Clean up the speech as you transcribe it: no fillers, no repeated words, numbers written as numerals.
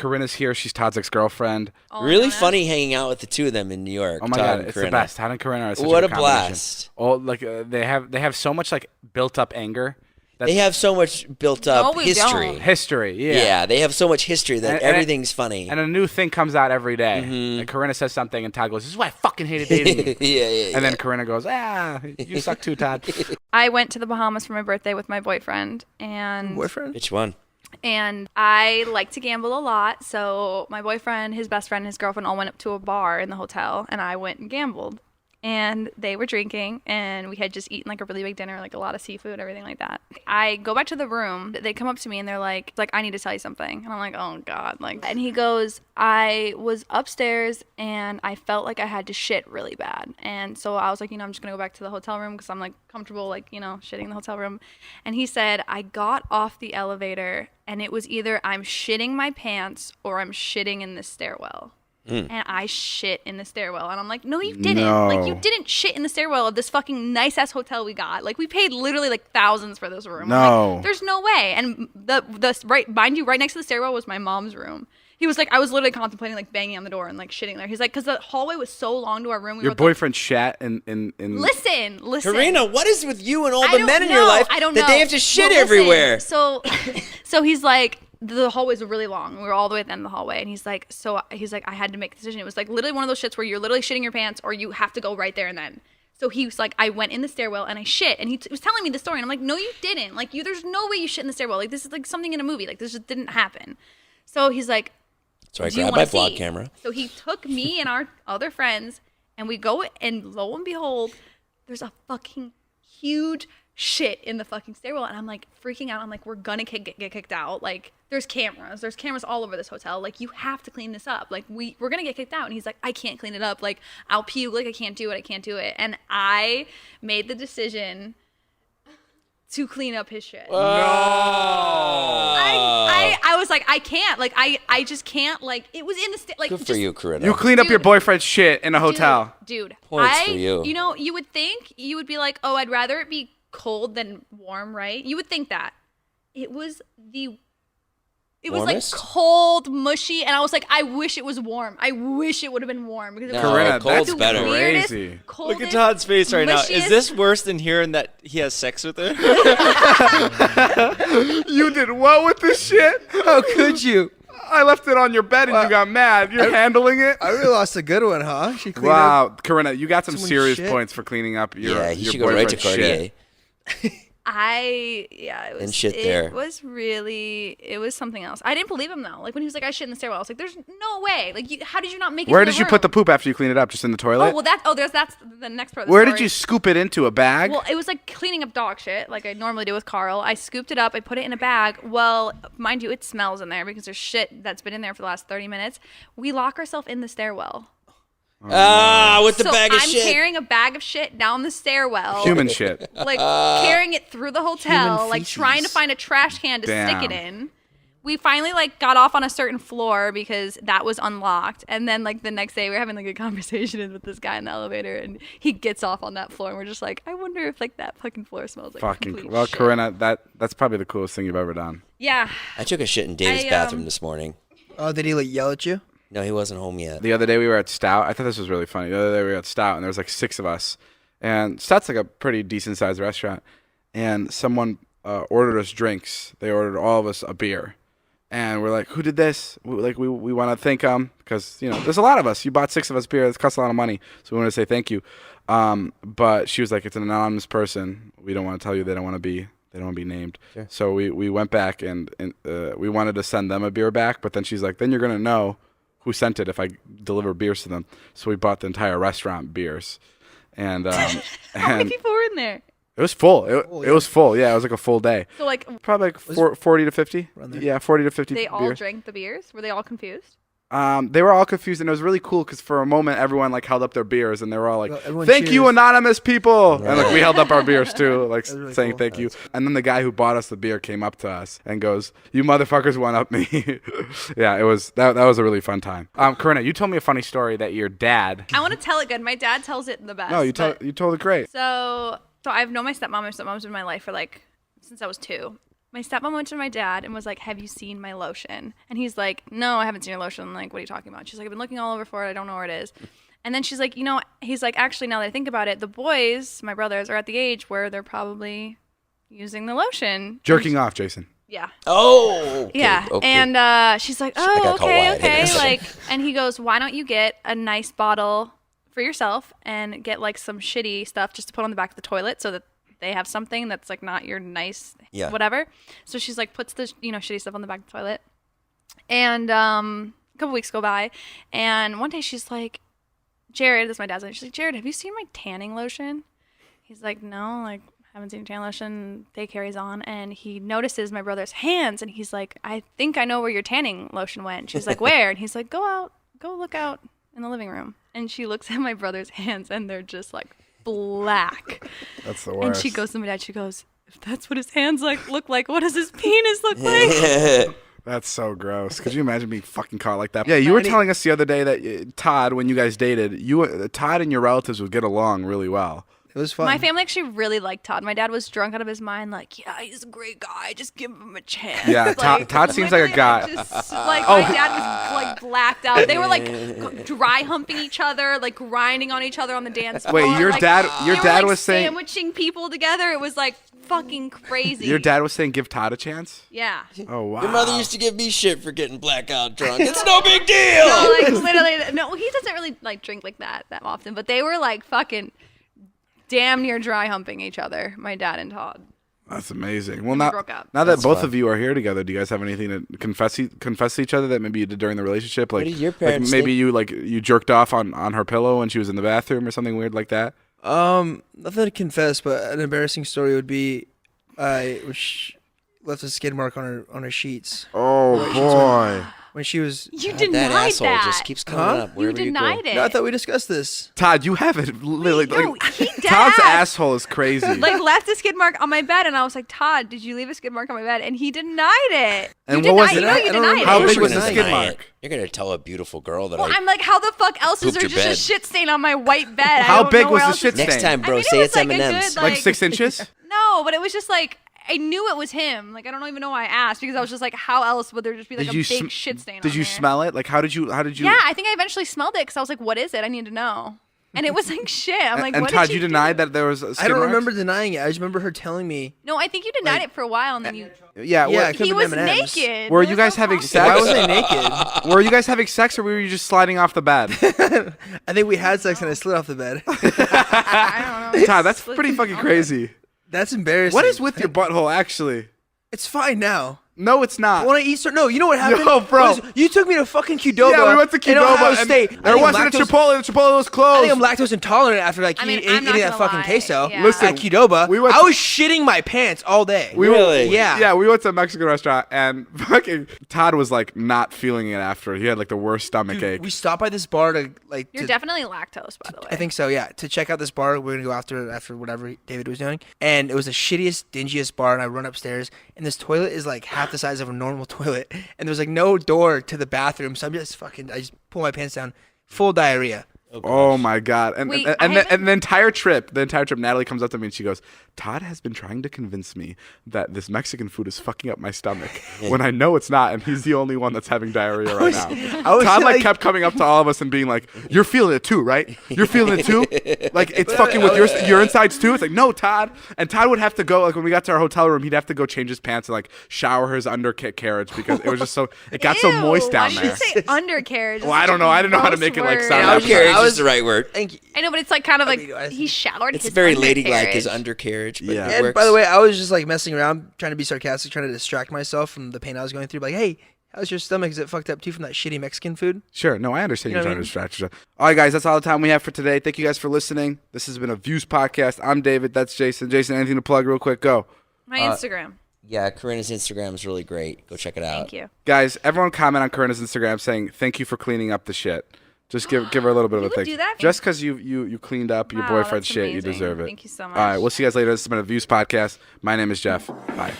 Corinna's here. She's Todd's ex-girlfriend. Oh, really funny hanging out with the two of them in New York. Oh my God, it's the best. Todd and Corinna are such what a a blast. Oh, like they have so much like built up anger. They have so much built up history. Don't. History, yeah. Yeah, they have so much history that everything's funny. And a new thing comes out every day. And Corinna says something, and Todd goes, "This is why I fucking hated dating you." yeah. And then Corinna goes, you suck too, Todd. I went to the Bahamas for my birthday with my boyfriend. And boyfriend? Which one? And I like to gamble a lot, so my boyfriend, his best friend, his girlfriend all went up to a bar in the hotel, and I went and gambled. And they were drinking, and we had just eaten like a really big dinner, like a lot of seafood, everything like that. I go back to the room. They come up to me and they're like, I need to tell you something. And I'm like, oh God. And he goes, I was upstairs and I felt like I had to shit really bad. And so I was like, I'm just gonna go back to the hotel room because I'm like comfortable, shitting in the hotel room. And he said, I got off the elevator and it was either I'm shitting my pants or I'm shitting in the stairwell. And I shit in the stairwell. And I'm like, no, you didn't. No. You didn't shit in the stairwell of this fucking nice-ass hotel we got. We paid literally, thousands for this room. No. There's no way. And mind you, right next to the stairwell was my mom's room. He was like, I was literally contemplating, banging on the door and, shitting there. He's like, because the hallway was so long to our room. Your boyfriend shat in... Listen. Corinna, what is with you and all the men in your life that they have to shit listen, everywhere? So he's like... The hallways were really long. We were all the way at the end of the hallway. And he's like, I had to make a decision. It was literally one of those shits where you're literally shitting your pants or you have to go right there and then. So he was like, I went in the stairwell and I shit. And he was telling me the story. And I'm like, no, you didn't. There's no way you shit in the stairwell. This is something in a movie. This just didn't happen. So he's like, so I grabbed my vlog camera. So he took me and our other friends and we go and lo and behold, there's a fucking huge shit in the fucking stairwell. And I'm freaking out. I'm like, we're gonna get kicked out. There's cameras all over this hotel. You have to clean this up. We're gonna get kicked out. And he's like, I can't clean it up. I'll puke. I can't do it. And I made the decision to clean up his shit. No. I was like, I can't. I just can't. It was in the good for you, Corinna. You cleaned up your boyfriend's shit in a hotel. Dude. Points for you. You would think, you would be like, oh, I'd rather it be cold than warm, right? You would think that. It was cold, mushy, and I was like, I wish it was warm. I wish it would have been warm. Because Corinna, cold's better. Crazy. Look at Todd's face right now. Is this worse than hearing that he has sex with her? You did what with this shit? How could you? I left it on your bed and you got mad. You're handling it? I really lost a good one, huh? She cleaned wow. up Corinna, you got some serious shit. points for cleaning up your Yeah, he your should go right to boyfriend's Cartier. shit. It was something else. I didn't believe him though. When he was like, I shit in the stairwell, I was like, there's no way. How did you not make it? Where to did the you room? put the poop after you cleaned it up? Just in the toilet? Oh, well, that's the next part of the Where story. did you scoop it into? A bag? Well, it was like cleaning up dog shit, like I normally do with Carl. I scooped it up, I put it in a bag. Well, mind you, it smells in there because there's shit that's been in there for the last 30 minutes. We lock ourselves in the stairwell. With the bag of shit. I'm carrying a bag of shit down the stairwell. Human shit. Carrying it through the hotel, Human trying to feces. find a trash can to Damn. stick it in. We finally got off on a certain floor because that was unlocked. And then the next day we were having a conversation with this guy in the elevator and he gets off on that floor and we're just like, I wonder if that fucking floor smells like complete shit. Corinna, that's probably the coolest thing you've ever done. Yeah. I took a shit in David's bathroom this morning. Oh, did he yell at you? No, he wasn't home yet. The other day we were at Stout. I thought this was really funny. The other day we were at Stout and there was 6 of us. And Stout's a pretty decent sized restaurant. And someone ordered us drinks. They ordered all of us a beer. And we're like, who did this? We want to thank them because, there's a lot of us. You bought 6 of us beer. It costs a lot of money. So we want to say thank you. But she was like, it's an anonymous person. We don't want to tell you. They don't want to be named. Sure. So we went back and we wanted to send them a beer back. But then she's like, then you're going to know who sent it if I deliver beers to them. So we bought the entire restaurant beers. And how many people were in there? It was full. It was full. Yeah, it was a full day. So probably 40 to 50. Yeah, 40 to 50 They all beers. drank the beers? Were they all confused? They were all confused, and it was really cool because for a moment everyone held up their beers, and they were all like, Everyone "Thank you, cheers. anonymous people!" Right. And we held up our beers too, really saying cool. thank you. And then the guy who bought us the beer came up to us and goes, "You motherfuckers one up me." Yeah, it was that was a really fun time. Corinna, you told me a funny story that your dad. I want to tell it good. My dad tells it the best. No, you told it great. So I've known my stepmom. My stepmom's been in my life for since I was 2. my stepmom went to my dad and was like, have you seen my lotion? And he's like, no, I haven't seen your lotion. I'm like, what are you talking about? She's like, I've been looking all over for it. I don't know where it is. And then she's like, he's like, actually, now that I think about it, the boys, my brothers, are at the age where they're probably using the lotion. Jerking off, Jason. Yeah. Oh. Okay, Yeah. okay. And she's like, I gotta oh, call Wyatt. okay. Like, and he goes, why don't you get a nice bottle for yourself and get like some shitty stuff just to put on the back of the toilet so that they have something that's like not your nice whatever. So she's like puts the shitty stuff on the back of the toilet. And a couple weeks go by, and one day she's like, Jared, this is my dad's name. She's like, Jared, have you seen my tanning lotion? He's like, no, like haven't seen your tanning lotion. Day carries on, and he notices my brother's hands, and he's like, I think I know where your tanning lotion went. She's like, where? And he's like, go look out in the living room. And she looks at my brother's hands, and they're just like black. That's the worst. And she goes to my dad, she goes, if that's what his hands look like, what does his penis look like? That's so gross. Could you imagine being fucking caught like that? Yeah, you were telling us the other day that Todd, when you guys dated, Todd and your relatives would get along really well. It was fun. My family actually really liked Todd. My dad was drunk out of his mind, like, yeah, he's a great guy. Just give him a chance. Yeah, like, Todd seems like a guy. My dad was like blacked out. They were like dry humping each other, like grinding on each other on the dance floor. Wait, your like, dad they were, was saying sandwiching people together. It was like fucking crazy. Your dad was saying give Todd a chance? Yeah. Oh wow. Your mother used to give me shit for getting blackout drunk. It's no big deal. No, like literally, no. He doesn't really like drink like that often, but they were like fucking damn near dry humping each other, my dad and Todd. That's amazing. Well, broke up. now that both of you are here together, do you guys have anything to confess to each other that maybe you did during the relationship? Like, What did your parents maybe think? you jerked off on her pillow when she was in the bathroom or something weird like that? Nothing to confess, but an embarrassing story would be I left a skid mark on her sheets Oh boy. when she was. You That denied asshole that. just keeps coming up You wherever you go. denied it. No, I thought we discussed this. Todd, you have it literally. No, he dead Todd's ass. asshole is crazy. Like left a skid mark on my bed, and I was like, Todd, did you leave a skid mark on my bed? And he denied it. And you what was denied, it? You know I you don't denied remember. it. How Of big course was you're the gonna skid deny mark? it. You're gonna tell a beautiful girl that Well, I. I'm like, how the fuck else is Pooped there your just a bed. shit stain on my white bed? I How don't big know was where the else shit it's- Next time, I bro, mean, it say was it's like a M&M's. good, Like 6 inches? No, but it was just like I knew it was him. Like I don't even know why I asked because I was just like, how else would there just be like a big shit stain? Did on you there? smell it? Like how did you? Yeah, I think I eventually smelled it because I was like, what is it? I need to know. And it was like shit. I'm like, and what Todd, did you do? denied that there was. I don't remember denying it. I just remember her telling me. No, I think you denied it for a while, and then you. Yeah. Yeah, what- it could've He been was M&Ms. naked. Were There you was guys no having problem. sex? Why was I naked? Were you guys having sex or were you just sliding off the bed? I think we had sex and I slid off the bed. I don't know. Todd, that's pretty fucking crazy. That's embarrassing. What is with your butthole, actually? It's fine now. No, it's not. When I eat, no, you know what happened? Yo, bro. You took me to fucking Qdoba. Yeah, we went to in Ohio Qdoba. State. And there wasn't a Chipotle. The Chipotle was I closed. think I'm lactose intolerant after like I mean, eating I'm not that gonna fucking lie. queso. Yeah. Listen, At Qdoba, we went I to- was shitting my pants all day. Really? Yeah. We went to a Mexican restaurant and fucking Todd was like not feeling it after. He had like the worst stomach ache. We stopped by this bar to like. You're to- definitely lactose, by the way. I think so, yeah. To check out this bar, we're gonna go after whatever David was doing, and it was the shittiest, dingiest bar. And I run upstairs, and this toilet is like half the size of a normal toilet, and there's like no door to the bathroom, so I just pull my pants down, full diarrhea. Oh my god! And Wait, and the entire trip, Natalie comes up to me and she goes, "Todd has been trying to convince me that this Mexican food is fucking up my stomach when I know it's not, and he's the only one that's having diarrhea right now." I was Todd like kept coming up to all of us and being like, "You're feeling it too, right? You're feeling it too? Like it's fucking with your insides too." It's like, "No, Todd." And Todd would have to go, like when we got to our hotel room, he'd have to go change his pants and like shower his undercarriage because it was just it got so Ew, moist down why there. did you say undercarriage? Well, I don't know. I didn't know how to Gross make it like word. sound. Yeah, Undercarriage I is was- the right word. Thank you. I know, but it's like kind of like mean, he showered It's his very ladylike, his undercarriage. undercarriage. But Yeah. it And works. by the way, I was just like messing around, trying to be sarcastic, trying to distract myself from the pain I was going through. Like, hey, how's your stomach? Is it fucked up too from that shitty Mexican food? Sure. No, I understand You know you're what trying I to distract yourself. All right, guys, that's all the time we have for today. Thank you guys for listening. This has been a Views podcast. I'm David. That's Jason. Jason, anything to plug real quick? Go. My Instagram. Yeah, Corinna's Instagram is really great. Go check it out. Thank you. Guys, everyone comment on Corinna's Instagram saying thank you for cleaning up the shit. Just give her a little bit of You a would thank do that? Just because you cleaned up your Wow, boyfriend's that's shit, you amazing. deserve it. Thank you so much. All right, we'll see you guys later. This has been a Views podcast. My name is Jeff. Bye.